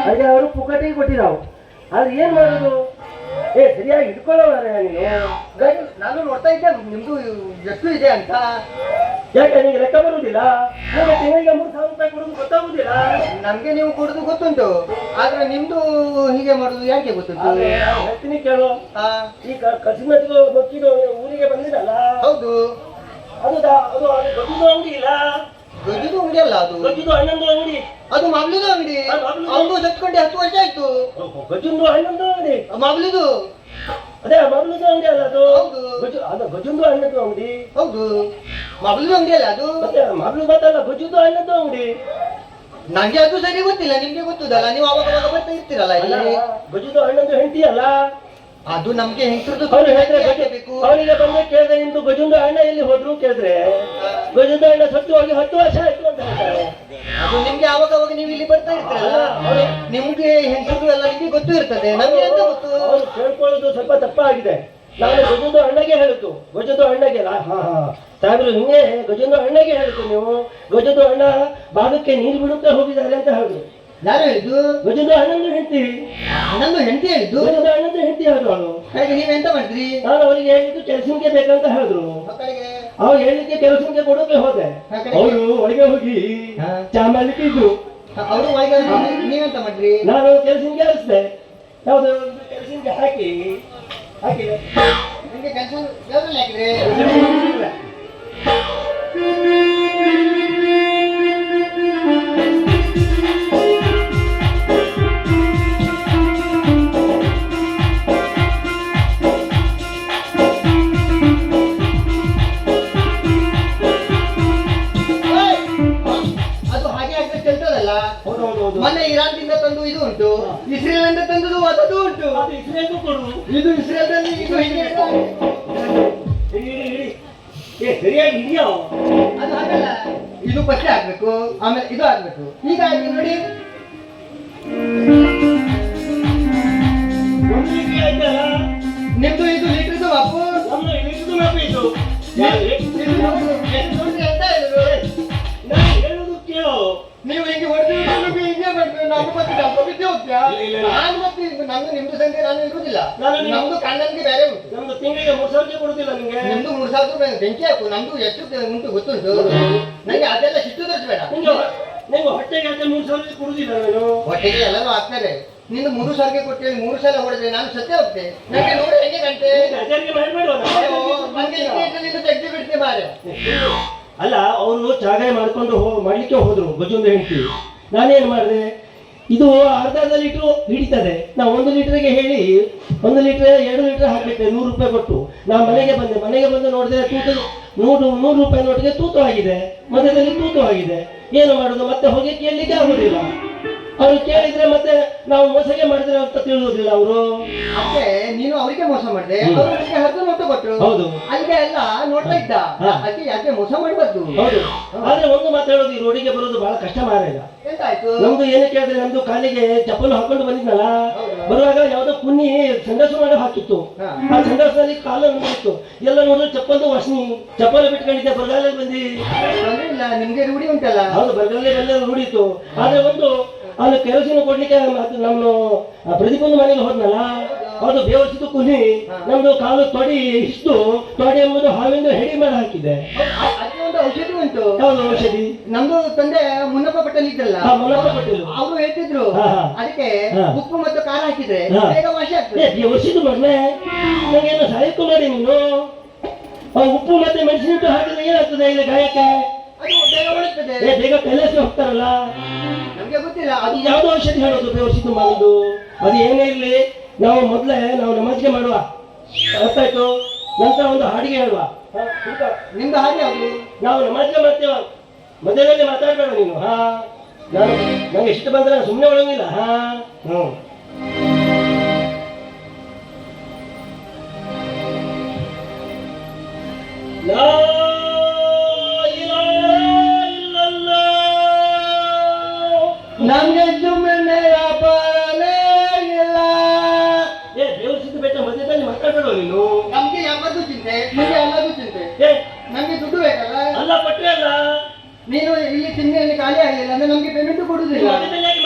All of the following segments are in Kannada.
ಹಾಗೆ ಅವರು ಪುಕ್ಕಟಿಗೆ ಕೊಟ್ಟಿರಾವು. ಆದ್ರೆ ಏನ್ ಮಾಡೋದು? ಸರಿಯಾಗಿ ಇಟ್ಕೊಳ್ಳೋಣ ನೀನು. ನಾನು ನೋಡ್ತಾ ಇದ್ದೆ ನಿಮ್ದು ಎಷ್ಟು ಇದೆ ಅಂತ. ಯಾಕೆ ನಿಮಗೆ ಲೆಕ್ಕ ಬರುವುದಿಲ್ಲ? ತಿಂಗಳಿಗೆ 3,000 ರೂಪಾಯಿ ಕೊಡೋದು ಗೊತ್ತಾಗುದಿಲ್ಲ? ನಮ್ಗೆ ನೀವು ಕೊಡುದು ಗೊತ್ತುಂಟು, ಆದ್ರೆ ನಿಮ್ದು ಹೀಗೆ ಮಾಡುದು ಯಾಕೆ ಗೊತ್ತುಂಟು? ಹೇಳ್ತೀನಿ ಕೇಳು. ಈಗ ಕಸಿಮತಿಗೂ ಮಕ್ಕಿದು ಊರಿಗೆ ಬಂದಿರಲ್ಲ? ಹೌದು. ಅದು ಗಜ್ಜುದು ಅಂಗಡಿ ಇಲ್ಲ? ಗಜ್ಜುದು ಅಂಗಡಿ ಅಲ್ಲ, ಅದು ಗಜ್ಜುದು ಹಣ್ಣೊಂದು ಅಂಗಡಿ. ಅದು ಮಬ್ಲಿದು ಅಂಗಡಿ. ಅವನು ಸತ್ಕೊಂಡು 10 ವರ್ಷ ಆಯ್ತು. ಗಜ್ಜುಂದು ಹಣ್ಣೊಂದು ಅಂಗಡಿ ಮಬ್ಲಿದು. ಅದೇ ಮಬ್ಲುದು ಅಂಗಡಿ ಅಲ್ಲ ಅದು? ಹೌದು. ಗಜ್ಜುಂದು ಹಣ್ಣದ್ದು ಅಂಗಡಿ. ಹೌದು, ಮಬ್ಲಿದು ಅಂಗಡಿ ಅಲ್ಲ ಅದು? ಮತ್ತೆ ಮಬ್ಲು ಗೊತ್ತಲ್ಲ, ಗಜ್ಜುದು ಹಣ್ಣದ್ದು ಅಂಗಡಿ. ನಂಗೆ ಅದು ಸರಿ ಗೊತ್ತಿಲ್ಲ, ನಿಮ್ಗೆ ಗೊತ್ತದಲ್ಲ, ನೀವು ಅವಾಗ ಅವಾಗ ಬರ್ತಾ ಇರ್ತೀರಲ್ಲ ಇಲ್ಲಿ. ಗಜ್ಜುದು ಹಣ್ಣದ್ದು ಹೆಂಡತಿ ಅಲ್ಲ ಅದು? ನಮ್ಗೆ ಹೆಂಗಸರದ್ದು ಬೇಕು. ಅವನಿಗೆ ಬಂದು ಕೇಳಿದ್ರೆ ನಿಮ್ದು ಗಜುಂದು ಅಣ್ಣ ಎಲ್ಲಿ ಹೋದ್ರು ಕೇಳಿದ್ರೆ ಗಜುಂದು ಅಣ್ಣ ಸತ್ತು ಹೋಗಿ 10 ವರ್ಷ ಆಯ್ತು ಅಂತ ಹೇಳ್ತಾರೆ. ಅದು ನಿಮ್ಗೆ ಅವಾಗ ಅವಾಗ ನೀವು ಇಲ್ಲಿ ಬರ್ತಾ ಇರ್ತೀರಲ್ಲ, ನಿಮ್ಗೆ ಹೆಂಗಸರದ್ದು ಎಲ್ಲ ನಿಮ್ಗೆ ಗೊತ್ತು ಇರ್ತದೆ, ನಮ್ಗೆ ಎಂತ ಗೊತ್ತು? ಅವ್ರು ಕೇಳ್ಕೊಳ್ಳೋದು ಸ್ವಲ್ಪ ತಪ್ಪಾಗಿದೆ. ನಾನು ಗಜುಂದು ಅಣ್ಣಗೆ ಹೇಳಿದ್ದು, ಗಜುಂದು ಅಣ್ಣಗೆ. ಸಾಹೇಬ್ರು ನಿಮಗೆ ಗಜುಂದು ಅಣ್ಣಗೆ ಹೇಳಿದ್ದು, ನೀವು ಗಜುಂದು ಅಣ್ಣ ಭಾಗಕ್ಕೆ ನೀರು ಬಿಡುತ್ತಾ ಹೋಗಿದ್ದಾರೆ ಅಂತ ಹೇಳಿದ್ರು. ಯಾರು ಹೇಳಿದ್ದು? ಗಜುಂದು ಅಣ್ಣಂದು ಹೆಂಡತಿ. ಅಣ್ಣಂದು ಹೆಂಡತಿ ಹೇಳಿದ್ದು? ಗಜುಂದು ಅಣ್ಣಂದು ಹೆಂಡತಿ ಹೇಳಿದ್ರು ಅವಳು. ಹಾಗೆ ನೀವೆಂತ ಮಾಡಿದ್ರಿ? ನಾನು ಅವರಿಗೆ ಹೇಳಿದ್ದು ಕೆಲಸಕ್ಕೆ ಬೇಕಂತ ಹೇಳಿದ್ರು. ಅವ್ರು ಹೇಳಿಕ್ಕೆ ಕೆಲಸಕ್ಕೆ ಕೊಡೋಕೆ ಹೋದೆ. ಅವರು ಒಳಗೆ ಹೋಗಿ ಚಾ ಮಾಡ್ಲಿಕ್ಕಿದ್ರು. ಅವರು ಒಳಗೆ ನೀವೆಂತ ಮಾಡ್ರಿ? ನಾನು ಕೆಲಸಕ್ಕೆ ಹರಿಸಿದೆ. ಯಾವುದು ಕೆಲಸಕ್ಕೆ ಹಾಕಿ ನಿಮ್ಗೆ ಕೆಲಸ ಯಾವ್ದ್ರಲ್ಲಿ ಹಾಕಿದ್ರೆ? ಮೊನ್ನೆ ಇರಾನ್ದಿಂದ ತಂದು ಇದು ಉಂಟು, ಇಸ್ರೇಲ್ ಅಂತ ತಂದು ಅದದು ಉಂಟು. ಇದು ಇಸ್ರೇಲ್ದಲ್ಲಿ ಇದು ಸರಿಯಾಗಿ ಇದೆಯೋ? ಅದು ಹಾಗಲ್ಲ, ಇದು ಪತ್ತೆ ಹಾಕ್ಬೇಕು, ಆಮೇಲೆ ಇದು ಹಾಕ್ಬೇಕು. ಈಗ ಹಾಕಿ ನೋಡಿ, ನಿಮ್ದು ಇದು ಲೀಟರ್ದು ಮಾಪು, ಲೀಟರ್ದು ಮಾಪು ಇದು. ಎಂತ ಹೇಳಿದ್ರು? ಹೇಳುದು ಕೇಳು. ನೀವು ಹಿಂಗೆ ಹೊಡೆದು ಹಿಂಗೆ ಮಾಡ್ಬೇಕು. ನಾನು ಮತ್ತೆ ಸ್ವಲ್ಪ ಬಿದ್ದು ಹೋಗ್ತೀಯಾ? ನಾನು ಮತ್ತೆ ನಮ್ದು ನಿಮ್ದು ಸಂಖ್ಯೆ ನಾನು ಇರುವುದಿಲ್ಲ. ನಮ್ದು ಕಣ್ಣನ್ಗೆ ಬೇರೆ ಉಂಟು. ನಮ್ದು ತಿಂಗಳಿಗೆ 3,000 ಕೊಡುದಿಲ್ಲ ನಿಮ್ಗೆ. ನಿಮ್ದು 3,000 ರೂಪಾಯಿ ಬೆಂಕಿ ಹಾಕು. ನಮ್ದು ಎಷ್ಟು ಉಂಟು ಗೊತ್ತುಂಟು. ನಂಗೆ ಅದೆಲ್ಲ ಸಿಟ್ಟು ತರಿಸ್ಬೇಡ. ನೀವು ಹೊಟ್ಟೆಗೆ ಅಂತ 3,000 ಕೊಡುದಿಲ್ಲ. ನಾನು ಹೊಟ್ಟೆಗೆ ಎಲ್ಲರೂ ಹಾಕ್ತಾರೆ. ನೀನು 3,000 ಕೊಟ್ಟೇಳಿ 3 ಸಲ ಹೊಡೆದ್ರೆ ನಾನು ಸತ್ಯ ಹೋಗ್ತೆ. ನನಗೆ ನೋಡಿ ಹೆಂಗೆ ಗಂಟೆ ನನಗೆ ತೆಗೆದು ಬಿಡ್ತೆ ಮಾರೆ. ಅಲ್ಲ, ಅವರು ಜಾಗ ಮಾಡ್ಕೊಂಡು ಮಾಡ್ಲಿಕ್ಕೆ ಹೋದ್ರು ಗಜುಂದು ಹೆಂಡತಿ. ನಾನೇನ್ ಮಾಡಿದೆ, ಇದು ಅರ್ಧ ಲೀಟ್ರು ಹಿಡಿತದೆ. ನಾವು 1 ಲೀಟರ್ಗೆ ಹೇಳಿ 1 ಲೀಟರ್ 2 ಲೀಟರ್ ಹಾಕ್ಬಿಟ್ಟೆ 100 ರೂಪಾಯಿ ಕೊಟ್ಟು. ನಾನು ಮನೆಗೆ ಬಂದು ನೋಡಿದ್ರೆ ತೂತು 100 ರೂಪಾಯಿ ನೋಟಿಗೆ ತೂತು ಆಗಿದೆ, ಮಧ್ಯದಲ್ಲಿ ತೂತು ಆಗಿದೆ. ಏನು ಮಾಡುದು? ಮತ್ತೆ ಹೋಗಿ ಕೇಳಲಿಕ್ಕೆ ಆಗುದಿಲ್ಲ. ಅವ್ರು ಕೇಳಿದ್ರೆ ಮತ್ತೆ ನಾವು ಮೋಸಗೆ ಮಾಡಿದ್ರೆ ಅಂತ ತಿಳಿಯೋದಿಲ್ಲ ಅವರು. ಅದೇ ನೀನು ಅವರಿಗೆ ಮೋಸ ಮಾಡಿದೆ, ಅವರಿಗೆ 10 ನೋಟು ಕೊಟ್ಟರು. ಹೌದು, ಅಲ್ಲಿಗೆ ಎಲ್ಲ ನೋಡ್ತಾ ಇದ್ದ. ಅದಕ್ಕೆ ಯಾಕೆ ಮೋಸ ಮಾಡಬಾರ್ದು? ಹೌದು. ಆದ್ರೆ ಒಂದು ಮಾತು ಹೇಳೋದು, ಈ ರೋಡಿಗೆ ಬರೋದು ಬಹಳ ಕಷ್ಟ ಮಾರಿಲ್ಲ. ಎಂತಾಯ್ತು? ನಮ್ದು ಏನು ಕೇಳಿದ್ರೆ, ನಮ್ದು ಕಾಲಿಗೆ ಚಪ್ಪಲು ಹಾಕೊಂಡು ಬಂದಿದ್ನಲ್ಲ, ಬರುವಾಗ ಯಾವ್ದೋ ಪುಣ್ಣಿ ಸಂಡಾಸು ಮಾಡಿ ಹಾಕಿತ್ತು. ಆ ಸಂಡಾಸಲ್ಲಿ ಕಾಲು ನೋಡಿತ್ತು. ಎಲ್ಲ ನೋಡಿದ್ರೆ ಚಪ್ಪಲ್ದು ವಾಸನಿ. ಚಪ್ಪಲು ಬಿಟ್ಕೊಂಡಿದ್ದೆ, ಬರಗಾಲ ಬಂದಿ. ನಿಮ್ಗೆ ರೂಢಿ ಉಂಟಲ್ಲ? ಹೌದು, ಬರಗಾಲ ಬಂದ ರೂಢಿತ್ತು. ಆದ್ರೆ ಒಂದು ಅಲ್ಲಿ ಕೆಲಸ ಕೊಡ್ಲಿಕ್ಕೆ ನಮ್ಮ ಪ್ರದೀಪೊಂದು ಮನೆಗೆ ಹೋದ್ನಲ್ಲ, ಅದು ಬೇವರ್ಸಿದ್ದು ಕುನಿ. ನಮ್ದು ಕಾಲು ತೊಡಿ ಇಷ್ಟು ತೊಡಿ ಎಂಬುದು ಹಾವಿಂದ ಹೆಡಿ ಮಾಡಿ ಹಾಕಿದೆ. ಅದೊಂದು ಔಷಧಿ ಉಂಟು. ಯಾವ್ದು ಔಷಧಿ? ನಮ್ದು ತಂದೆ ಮುನ್ನಪ್ಪ ಪಟೇಲ್ ಇದ್ರಲ್ಲ, ಮುನ್ನಪ್ಪ ಪಟೇಲ್ ಅವರು ಹೇಳ್ತಿದ್ರು, ಅದಕ್ಕೆ ಉಪ್ಪು ಮತ್ತು ಖಾರ ಹಾಕಿದ್ರೆ ಬೇಗ ವಾಸಿ ಆಗ್ತದೆ. ಬೇವರ್ಸಿದ್ದು ಮೊನ್ನೆ ನಂಗೇನು ಸಹಾಯಕ್ಕೂ ಮಾಡಿ ನೀನು. ಉಪ್ಪು ಮತ್ತೆ ಮೆಣಸಿನಕಾಯಿ ಹಾಕಿದ್ರೆ ಏನಾಗ್ತದೆ ಇಲ್ಲ ಗಾಯಕ್ಕೆ? ಬೇಗ ಉಳಿಸ್ತದೆ. ಬೇಗ ಕೈಲಾಸಿ ಹೋಗ್ತಾರಲ್ಲ, ನಮ್ಗೆ ಗೊತ್ತಿಲ್ಲ. ಅದು ಯಾವ್ದು ಔಷಧಿ ಹೇಳೋದು ಬೇವರ್ಸಿದ್ದು ಮಾಡೋದು? ಅದು ಏನೇ ಇರ್ಲಿ, ನಾವು ಮೊದ್ಲೇ ನಮಾಜ್ಗೆ ಮಾಡುವ, ಅರ್ಥ ಆಯ್ತು? ನಂತರ ಒಂದು ಹಾಡಿಗೆ ಹೇಳುವ. ನಿಮ್ದು ಹಾಗೆ ಯಾವುದು? ನಾವು ನಮಾಜ್ಗೆ ಮಾಡ್ತೇವ, ಮಧ್ಯದಲ್ಲಿ ಮಾತಾಡ್ಬೇಡ ನೀನು. ನಂಗೆ ಇಷ್ಟ ಬಂದ್ರೆ ಸುಮ್ಮನೆ ಒಳಗಿಲ್ಲ. ನಮ್ಗೆ ಸುಮ್ಮನೆ ವ್ಯಾಪಾರನೇ ಇಲ್ಲ. ದೇವಸ್ಥಾನ ಬೆಟ್ಟ ಮಧ್ಯದಲ್ಲಿ ಮಾತಾಡ್ಬೇಡ ನೀನು. ನಮ್ಗೆ ಯಾವತ್ತೂ ಚಿಂತೆ, ನಿಮ್ಗೆ ಎಲ್ಲದೂ ಚಿಂತೆ. ನಮ್ಗೆ ದುಡ್ಡು ಬೇಕಲ್ಲ? ಅಲ್ಲ, ಪಟ್ರೆ ಅಲ್ಲ. ನೀನು ಇಲ್ಲಿ ತಿಂಗಳಲ್ಲಿ ಖಾಲಿ ಆಗಲಿಲ್ಲ ಅಂದ್ರೆ ನಮ್ಗೆ ಪೇಮೆಂಟ್ ಕೊಡುದಿಲ್ಲ.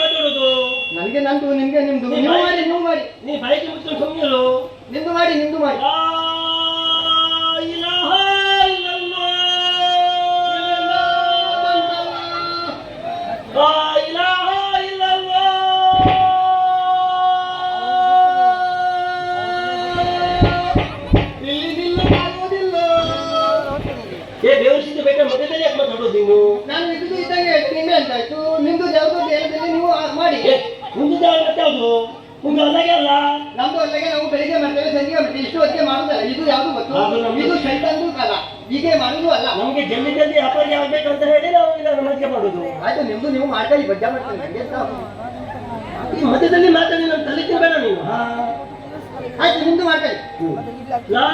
ಮಾತಾಡೋದು ನನಗೆ ನನಗೆ ನಂದು ನಿಮ್ಗೆ ನಿಮ್ದು ನೀವು ಮಾಡಿ ನೀವು ಮಾಡಿ ನೀ ಬೈಕ್ ಮುಚ್ಕೊಂಡು ಸುಮ್ಮನಿರು. ನಿಮ್ದು ಮಾಡಿ ನಿಮ್ದು ಮಾಡಿ ಲಾ ಇಲಾಹ ಇಲ್ಲಲ್ಲಾಹ್. ಲಾ ಇಲಾಹ ಇಲ್ಲಲ್ಲಾಹ್. ಇಲ್ಲಿ ನಿಲ್ಲಕ್ಕಾಗೋದಿಲ್ಲ. ಏ ಬೇವರ್ಸಿದ್ದು ಬೇಕಾ ಮಧ್ಯದಲ್ಲಿ ಯಾಕೆ ಮಾತಾಡೋದು ನೀನು? ನಾನು ಇದ್ದು ಇದ್ದಂಗೆ ಹೇಳ್ತೀನಿ, ನಿಮ್ಗೆ ಅಂತ ಆಯ್ತು. ನಿಮ್ದು ಯಾವ್ದು ದೇಹದಲ್ಲಿ ನೀವು ಮಾಡಿ. ಏ ಮುಂದಿನ ಮತ್ತೆ ಯಾವುದು? ಮುಂದೆ ಅಲ್ಲಾಗೆ ಅಲ್ಲ. ನಮ್ದು ಅಲ್ಲಿಗೆ ನಾವು ಬೆಳಿಗ್ಗೆ ಮಾಡ್ತೇವೆ, ಸಂಜೆ ಮಾಡ್ತೇವೆ, ಇಷ್ಟು ಹೊತ್ತಿಗೆ ಮಾಡುದಲ್ಲ. ಇದು ಯಾವ್ದು ಗೊತ್ತು? ಅದು ನಮ್ದು. ಇದು ಶೈತಾನ್ದು ಕಾಲ, ಹೀಗೆ ಮಾಡುದು ಅಲ್ಲ. ನಮ್ಗೆ ಜಲ್ದಿ ಜಲ್ದಿ ವ್ಯಾಪಾರಿ ಆಗ್ಬೇಕಂತ ಹೇಳಿ ನಾವು ಇದನ್ನು ಮಧ್ಯೆ ಮಾಡೋದು. ಆಯ್ತು, ನಿಮ್ದು ನೀವು ಮಾಡ್ಕೊಳ್ಳಿ, ಬಜ್ಜಾ ಮಾಡ್ತೀನಿ. ನಂಗೆ ಸಾಕು. ಈ ಮಧ್ಯದಲ್ಲಿ ಮಾತಾಡಿ ನಾನು ತಲೆ ತಿನ್ಬೇಡ ನೀನು. ಆಯ್ತು, ನಿಮ್ದು ಮಾಡ್ಕೊಳ್ಳಿ. ಲಾ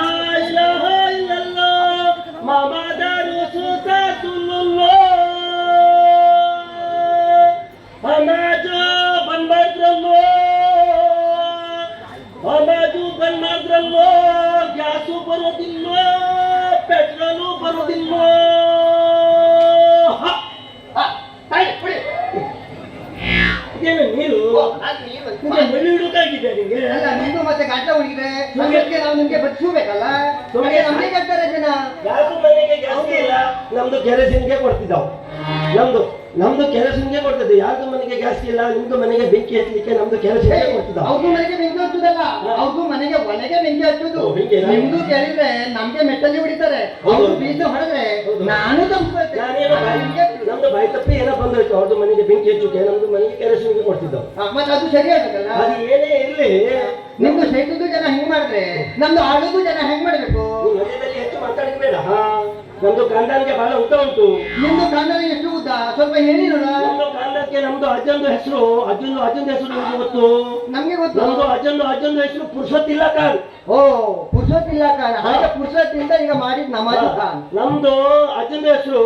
ಇಲಾಹ ಇಲ್ಲಲ್ಲಾಹ್ ಮುಹಮ್ಮದ್ ರಸೂಲುಲ್ಲಾಹ್ ಹಮಾಜು ಬನ್ ಮಾಡಿದ್ರಲ್ಲೋ ಗ್ಯಾಸು ಬರೋದಿಲ್ಲ, ಪೆಟ್ರೋಲು ಬರೋದಿಲ್ಲ. ಇದೇನು ನೀರು ಮಳಿ ಹುಡುಕಾಗಿದೆ ನಿಂಗೆ? ಅಲ್ಲ, ನಿಮ್ದು ಮತ್ತೆ ಗಂಟ ಹುಡುಗಿದ್ರೆ ಅದಕ್ಕೆ ನಾವು ನಿಮ್ಗೆ ಬಚ್ಚಿಸ್ಬೇಕಲ್ಲ. ನಮ್ಗೆ ಕಟ್ತಾರೆ ಜನ. ಯಾಕೂ ಮನೆಗೆ ಗ್ಯಾಸ್ ಇಲ್ಲ, ನಮ್ದು ಕೆರಸಿನ್ಗೆ ಕೊಡ್ತಿದ್ದಾವ್. ನಮ್ದು ಕೆರಸಿನ್ಗೆ ಕೊಡ್ತದೆ. ಯಾರ್ದು ಮನೆಗೆ ಗ್ಯಾಸ್ ಇಲ್ಲ, ನಿಮ್ದು ಮನೆಗೆ ಬೆಂಕಿ ಹಚ್ಚಲಿಕ್ಕೆ ನಮ್ದು ಕೆರಸಿನ್ಗೆ ಕೊಡ್ತಿದ್ದಾವ್. ಅವ್ರಿಗೂ ಮನೆಗೆ ಬೆಂಕಿ ಹಚ್ಚುದಲ್ಲ, ಅವ್ರಿಗೂ ಮನೆಗೆ ಒಳಗೆ ಬೆಂಕಿ ಹಚ್ಚುದು. ನಿಮ್ದು ಕೇಳಿದ್ರೆ ನಮ್ಗೆ ಮೆಟ್ಟಲ್ಲಿ ಹೊಡಿತಾರೆ, ಅವ್ರು ಬೀಜ ಹೊಡೆದ್ರೆ ನಾನು ನಮ್ದು ಬಾಯಿ ತಪ್ಪಿ ಏನೋ ಬಂದೋಯ್ತು. ಅವ್ರದ್ದು ಮನೆಗೆ ಬೆಂಕಿ ಹಚ್ಚುಕ್ಕೆ ನಮ್ದು ಮನೆಗೆ ಕೆರಸಿನ್ಗೆ ಕೊಡ್ತಿದ್ದಾವ್. ಮತ್ತೆ ಅದು ಸರಿ ಆಗ್ಬೇಕಲ್ಲ. ಅದು ಏನೇ ಇರ್ಲಿ, ನಿಮ್ದು ಸೈತದ್ದು ಜನ ಹೆಂಗ್ ಮಾಡಿದ್ರೆ ನಮ್ದು ಆಡೋದು ಜನ ಹೆಂಗ್ ಮಾಡ್ಬೇಕು? ಮಧ್ಯದಲ್ಲಿ ಹೆಚ್ಚು ಮಾತಾಡಿದ್ಬೇಡ. ನಮ್ದು ಕಾಂಡಾನ್ಗೆ ಬಹಳ ಉದ್ದ ಉಂಟು. ನಿಮ್ದು ಕಾಂಡನ ಎಷ್ಟು ಉದ್ದ ಸ್ವಲ್ಪ ಹೇಳಿ ನೋಡ. ನಮ್ದು ಕಾಂಡಕ್ಕೆ ನಮ್ದು ಅಜ್ಜಂದು ಹೆಸರು, ಅಜ್ಜಂದು ಹೆಸರು ನಿಮ್ಗೆ ಗೊತ್ತು? ನಮ್ಗೆ ಗೊತ್ತು. ನಮ್ದು ಅಜ್ಜಂದು ಹೆಸರು ಪುರುಷೋತ್ತಿಲ್ಲ ಖಾನ್. ಓ, ಪುರುಷೋತ್ತಿಲ್ಲ ಖಾನ್. ಹಾಗೆ ಪುರುಷೋತ್ತಿಂದ ಈಗ ಮಾಡಿದ್ ನಮಾಜ್ ಖಾನ್. ನಮ್ದು ಅಜ್ಜಂದು ಹೆಸರು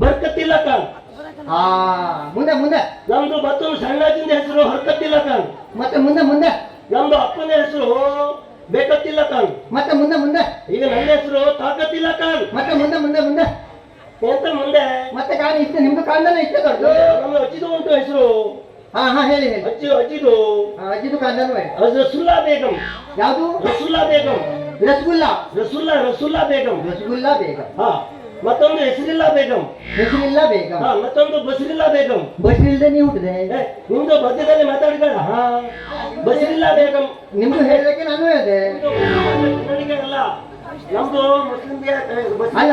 ಬರ್ಕತ್ತಿಲ್ಲ ಖಾನ್. ಮುಂದೆ ಮುಂದೆ. ನಮ್ದು ಮತ್ತೊಂದು ಸಣ್ಣ ಅಜ್ಜಂದ ಹೆಸರು ಹರ್ಕತ್ತಿಲ್ಲ ಖಾನ್. ಮತ್ತೆ ಮುಂದೆ ಮುಂದೆ. ನಮ್ದು ಅಪ್ಪನ ಹೆಸರು ಬೇಕತ್ತಿಲ್ಲ ಖಾನ್. ಮತ್ತೆ ಮುಂದೆ ಮುಂದೆ. ಈಗ ನನ್ನ ಹೆಸರು ತಾಕತ್ತಿಲ್ಲ ಖಾನ್. ಮತ್ತೆ ಮುಂದೆ ಮುಂದೆ ಮುಂದೆ. ಎಂತ ಮುಂದೆ? ಮತ್ತೆ ಖಾನ್ ಇಷ್ಟೇ, ನಿಮ್ದು ಕಾಂಡನ ಇಷ್ಟೇ ದೊಡ್ಡ. ನಮ್ಮ ಅಜ್ಜಿದು ಉಂಟು ಹೆಸರು. ಹೇಳಿ ಹೇಳಿ. ಅಜ್ಜಿದು ಅಜ್ಜಿದು ಕಾಂಡನ ರಸುಲ್ಲಾ ಬೇಗಂ. ಯಾವುದು? ರಸುಲ್ಲಾ ಬೇಗಂ. ರಸಗುಲ್ಲಾ ಬೇಗಂ. ರಸಗುಲ್ಲಾ ಬೇಗಂ. ಮತ್ತೊಂದು ಹೆಸರಿಲ್ಲ ಬೇಗಂ. ಹೆಸರಿಲ್ಲ ಬೇಗಂ. ಮತ್ತೊಂದು ಬಸರಿಲ್ಲ ಬೇಗಂ. ಬಸ್ರಿಲ್ದೆ ನೀವು ಹುಟ್ಟಿದೆ. ನಿಮ್ದು ಮಧ್ಯದಲ್ಲಿ ಮಾತಾಡಿದಾರ. ಬಸರಿಲ್ಲ ಬೇಗಂ. ನಿಮ್ದು ಹೇಳಕ್ಕೆ ನಾನು ಹೇಳಿದೆ. ನನಗೆ ಅಲ್ಲ, ನಮ್ದು ಮುಸ್ಲಿಮ್ಗೆ ಅಲ್ಲ.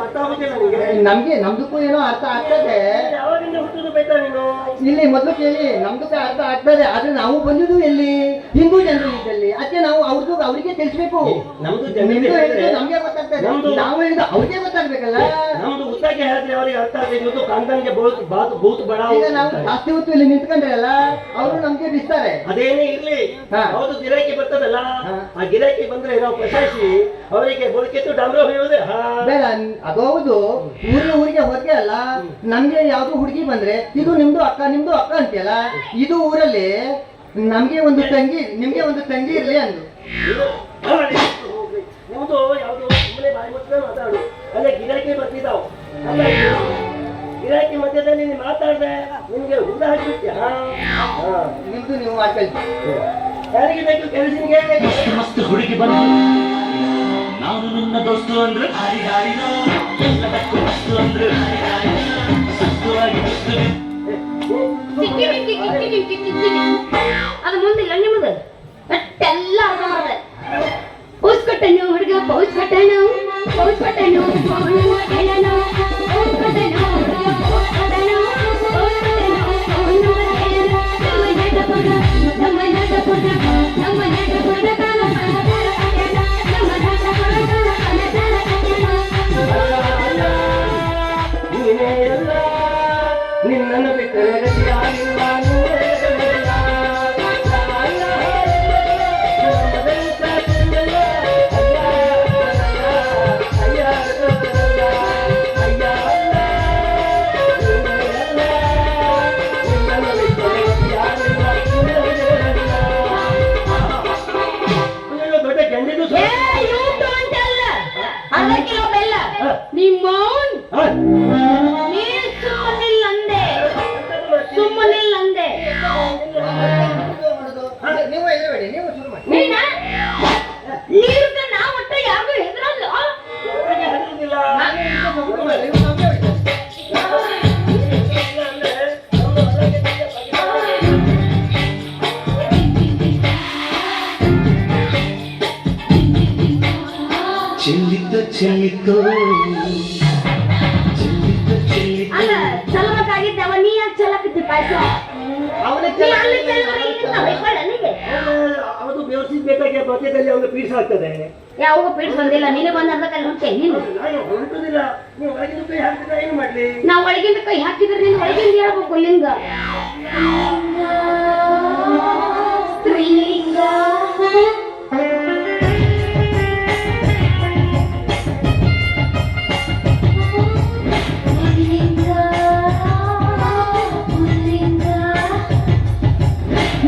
ಅರ್ಥ ಆಗುದಿಲ್ಲ ನಿಮಗೆ? ನಮ್ಗೆ ನಮ್ದಕ್ಕೂ ಏನೋ ಅರ್ಥ ಆಗ್ತದೆ. ಯಾವಾಗಿಂದ ಹುಟ್ಟುದು ಬೇಕಾ ನೀನು? ಇಲ್ಲಿ ಮೊದಲು ಕೇಳಿ, ನಮ್ದಕ್ಕೆ ಅರ್ಥ ಆಗ್ತದೆ. ಆದ್ರೆ ನಾವು ಬಂದಿದ್ದು ಎಲ್ಲಿ? ಹಿಂದೂ ಜನರು ಇದ್ದಲ್ಲಿ. ಅದಕ್ಕೆ ನಾವು ಅವ್ರಿಗೆ ತಿಳಿಸ್ಬೇಕು. ನಮ್ದು ನಿಮ್ದು ಹೇಳಿದ್ರೆ ನಮ್ಗೆ ಗೊತ್ತಾಗ್ತದೆ, ನಾವು ಹೇಳಿದ್ರೆ ಅವ್ರಿಗೆ ಗೊತ್ತಾಗ್ಬೇಕಲ್ಲ. ನಮ್ದು ಉದ್ದಕ್ಕೆ ಹೇಳಿದ್ರೆ ಅವರಿಗೆ ಅರ್ಥ ಆಗ್ತದೆ. ಕಾಂತನ್ಗೆ ಭೂತ್ ಬಡ. ಈಗ ನಾವು ಜಾಸ್ತಿ ಹೊತ್ತು ಇಲ್ಲಿ ನಿಂತ್ಕೊಂಡ್ರೆ ಅಲ್ಲ, ಅವರು ನಮ್ಗೆ ಬಿಸ್ತಾರೆ. ಅದೇನೇ ಇರ್ಲಿ, ಹೌದು ಗಿರಾಕಿ ಬರ್ತದಲ್ಲ, ಆ ಗಿರಾಕಿ ಬಂದ್ರೆ ನಾವು ಪ್ರಶಂಸಿ ಅವರಿಗೆ ಬೋಲ್ಕಿತ್ತು ಡಾಮ್ರ ಹೇಳುದೇ ಬೇಡ. ಅದು ಹೌದು, ಊರಿಗೆ ಹೋದ್ರೆ ಅಲ್ಲ, ನಮ್ಗೆ ಯಾವ್ದು ಹುಡುಗಿ ಬಂದ್ರೆ ಇದು ನಿಮ್ದು ಅಕ್ಕ ಅಂತೀಯಲ್ಲ. ಇದು ಊರಲ್ಲಿ ನಮ್ಗೆ ಒಂದು ತಂಗಿ, ನಿಮ್ಗೆ ಒಂದು ತಂಗಿ ಇರ್ಲಿ ಅಂದು. ನಿಮ್ದು ಯಾವ್ದು ಸುಮ್ಮನೆ ಬಾಯಿ ಮುಚ್ಚಿದ್ರೆ ಮಾತಾಡು. ಅಲ್ಲೇ ಗಿರಾಕಿ ಬರ್ತಿದ್ದಾವ್. ಗಿರಾಕಿ ಮಧ್ಯದಲ್ಲಿ ನೀನು ಮಾತಾಡ್ದೆ ನಿಮ್ಗೆ ಹುಡುಗ ಹಾಕ್ಬಿಟ್ಯ. ನಿಮ್ದು ನೀವು ಮಾಡ್ಕೊಳ್ಳಿ. ಯಾರಿಗೆ ಬೇಕು ಕೆಲಸಿಗೆ? ಮಸ್ತ್ ಹುಡುಗಿ ಬಂದು ನಾನು ನನ್ನ ದೋಸ್ತು ಅಂದ್ರೆ ಎಲ್ಲದಕ್ಕೂ ಮಸ್ತು ಅಂದ್ರೆ ಅದು ಮುಂದಿಲ್ಲ ನಿಮ್ಮದು ಅಷ್ಟೆಲ್ಲ ಅರ್ಥ ಮಾಡ್ದೆ. ಪೌಸ್ ಕೊಟ್ಟನು ಹುಡುಗ, ಪೌಸ್ ಕೊಟ್ಟನು ನಿನ್ನನ್ನು ಬಿಟ್ಟರೆ ಗತಿಯಾಗಿಲ್ಲ. ಬೇಡ ನೀವು ಶುರು ಮಾಡಿ. ನೀನ ನೀರ್ದ ನಾ ಒಟ್ಟ ಯಾರಿಗೂ ಹೆದರಲ್ಲ. ನನಗೆ ಹೆದರುದಿಲ್ಲ. ನಾನೇ ಇಂಥ ಶುರು ಮಾಡಿ, ನೀವು ನಮ್ಗೆ ಹೊಡಿತೀರಿ. ಚೆಲ್ಲಿತ್ತು ಚೆಲ್ಲಿತ್ತು ಚೆಲ್ಲಿತ್ತು ಚೆಲ್ಲಿತ್ತು ಅಲ್ಲ ಚಲಬೇಕಾಗಿದ್ದವ ನೀ ಯಾಕೆ ಚಲಕತ್ತಿ ಪಾಯಸ? ಅವನೇ ನೀ ಅಲ್ಲಿ ಚೆಲ್ಲೋರು ಇಲ್ಲಿಂದ ಹೊಯ್ಕೊಳ್ಳ ನಿನಗೆ. ಅದು ವ್ಯವಸ್ಥಿತಬೇಕಾಗಿ ಮಧ್ಯದಲ್ಲಿ ಅವನು ಪೀಡಿಸಾಗ್ತದೆ. ಯಾವಾಗ ಪೀಡ್ಸ್ ಬಂದಿಲ್ಲ, ನೀನೇ ಬಂದ ಅರ್ಧಕ್ಕಲ್ಲಿ ಹೊಂಟೆ ನೀನು. ನಾನು ಹೊರಟುದಿಲ್ಲ. ನೀವು ಒಳಗಿನ ಕೈ ಹಾಕಿದ್ರೆ ಏನು ಮಾಡ್ಲಿ? ನಾವು ಒಳಗಿಂದ ಕೈ ಹಾಕಿದ್ರೆ ನೀನು ಒಳಗಿಂದ ಹೇಳ್ಬೇಕು ಲಿಂಗ. ಸ್ತ್ರೀಲಿಂಗ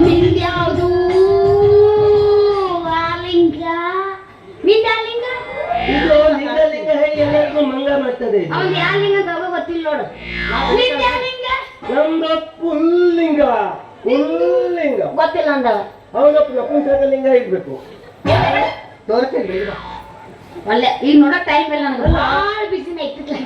ನಿಂದ್ಯಾವುದು ಆಲಿಂಗ ನಿಂದ ಇದು ಲಿಂಗ ಲಿಂಗ ಹೇಳಿ ಎಲ್ಲರಿಗೂ ಮಂಗ ಮಾಡ್ತದೆ ಇದು. ಅವ್ನು ಯಾವ ಲಿಂಗ ತಗೋ ಗೊತ್ತಿಲ್ಲ ನೋಡು. ನಿಂದ ಲಿಂಗ ನಮ್ದು ಪುಲ್ಲಿಂಗ ಪುಲ್ಲಿಂಗ ಗೊತ್ತಿಲ್ಲ ಅಂದವ. ಅವನಪ್ಪ ನಪುಂಸಕ ಲಿಂಗ ಇರ್ಬೇಕು. ತೋರಿಸ್ತೀನಿ ಬಿಡಿ ಬಾ. ಒಳ್ಳೆ ಈಗ ನೋಡಕ್ ಟೈಮ್ ಇಲ್ಲ ನನಗೆ, ಭಾಳ ಬಿಸಿನ ಇಟ್ಟಿಲ್ಲ.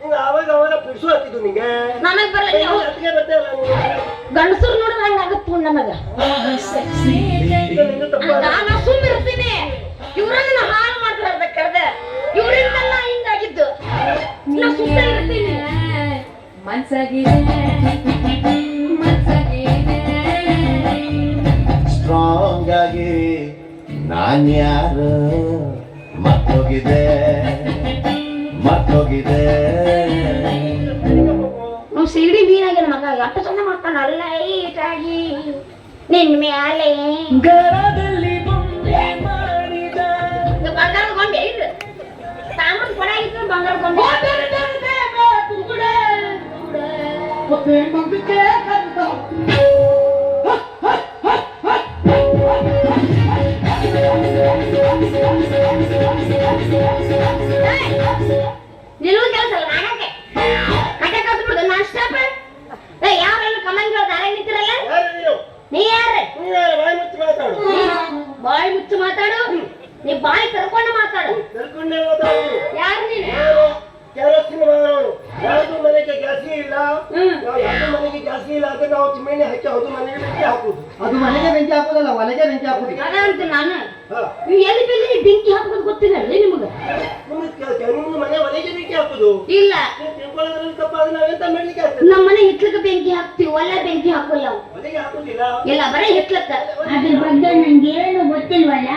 ನೀವು ಆವಾಗ ಅವಾಗ ಪಿಡ್ಸು ಹತ್ತಿದ್ದು ನಿಂಗೆ. ನನಗ್ ಬರಲ್ಲ. ಅದಕ್ಕೆ ಬರ್ತೇ ಇಲ್ಲ ನೀವು. ಗಂಡಸರು ನೋಡಿದ್ರೆ ಹಂಗ ಆಗತ್ತು ನನಗ. ಇದು ತಪ್ಪ. ನಾನು ಸುಮ್ಮನೆ ಇರ್ತೀನಿ, ಇವ್ರನ್ನ ಹಾಳು ಮಾಡ್ತಾರೆ ಕರೆದ ಇವ್ರಿಂದಲ್ಲ ಹಿಂಗಾಗಿದ್ದು. ನಾ ಸುಮ್ಮನೆ ಇರ್ತೀನಿ. ಸ್ಟ್ರಾಂಗ್ ಆಗಿ ನಾನ್ಯಾರು ಮತ್ತೋಗಿದೆ ನಾವು ಸಿಗಡಿ ಮೀನಾಗಿನ ಮಗ ಅಷ್ಟು ಚಂದ ಮಾಡ್ತಾನ ಅಲ್ಲ ಈಟಾಗಿ ನಿನ್ ಮ್ಯಾಲೆ ಬಂಗಾರದ ಗೊಂಡೆ ಇದು ತಾಮ್ರದ ಕೊಡ ಇತ್ತು ಬಂಗಾರದ ಗೊಂಡೆ. ನಿಲ್ಲು ಕೆಲಸ ಅಲ್ಲ ನಾಗಕ್ಕೆ ಕಟ್ಟೆ ಕಲ್ತ್ಬಿಡ್ದು ನಾನ್ ಸ್ಟಾಪ್. ಯಾರೆಲ್ಲ ಕಮಂಗಿ ದಾರ ನಿಂತಿರಲ್ಲ, ಯಾರು ನೀವು? ನೀ ಯಾರೇ? ನೀವು ಯಾರು? ಬಾಯಿ ಮುಚ್ಚಿ ಮಾತಾಡು. ಬಾಯಿ ಮುಚ್ಚು ಮಾತಾಡು, ನೀ ಬಾಯಿ ಕರ್ಕೊಂಡು ಮಾತಾಡು. ಕರ್ಕೊಂಡೇ ಮಾತಾಡು. ಯಾರು ನೀನು? ನಾನು ಕೆಲಸಕ್ಕೆ ಮಾಡೋನು. ಯಾರ್ದು ಮನೆಗೆ ಗ್ಯಾಸಿ ಇಲ್ಲ. ನಾವು ಯಾರ್ದು ಮನೆಗೆ ಗ್ಯಾಸಿ ಇಲ್ಲ ಅಂದ್ರೆ ನಾವು ಚಿಮಣಿ ಹಾಕಿ ಅದು ಮನೆಗೆ ಬೆಂಕಿ ಹಾಕುದು. ಅದು ಮನೆಗೆ ಬೆಂಕಿ ಹಾಕೋದಲ್ಲ, ಒಲೆಗೆ ಬೆಂಕಿ ಹಾಕೋದು. ಅದ ಅಂತ ನಾನು ಹಾ. ನೀವು ಎಲ್ಲಿ ಬೆಲ್ಲಿ ಬೆಂಕಿ ಹಾಕೋದು ಗೊತ್ತಿಲ್ಲ ನಿಮ್ಗ? ನಿಮ್ಮ ಮನೆ ಒಲೆಗೆ ಬೆಂಕಿ ಹಾಕುದು. ಇಲ್ಲ, ನೀವು ತಿಳ್ಕೊಳ್ಳೋದ್ರಲ್ಲಿ ತಪ್ಪಾದ್ರೆ ನಾವೆಂತ ಮಾಡ್ಲಿಕ್ಕೆ ಆಗ್ತದೆ? ನಮ್ಮ ಮನೆ ಹಿತ್ಲಕ್ಕೆ ಬೆಂಕಿ ಹಾಕ್ತಿವಿ, ಒಳ್ಳೆ ಬೆಂಕಿ ಹಾಕೋಲ್ಲ. ಒಲೆಗೆ ಹಾಕುದಿಲ್ಲ. ಇಲ್ಲ, ಬರೀ ಹಿತ್ಲಕ್ಕ. ಅದ್ರ ಬಗ್ಗೆ ನಂಗೆ ಏನು ಗೊತ್ತಿಲ್ವಲ್ಲ.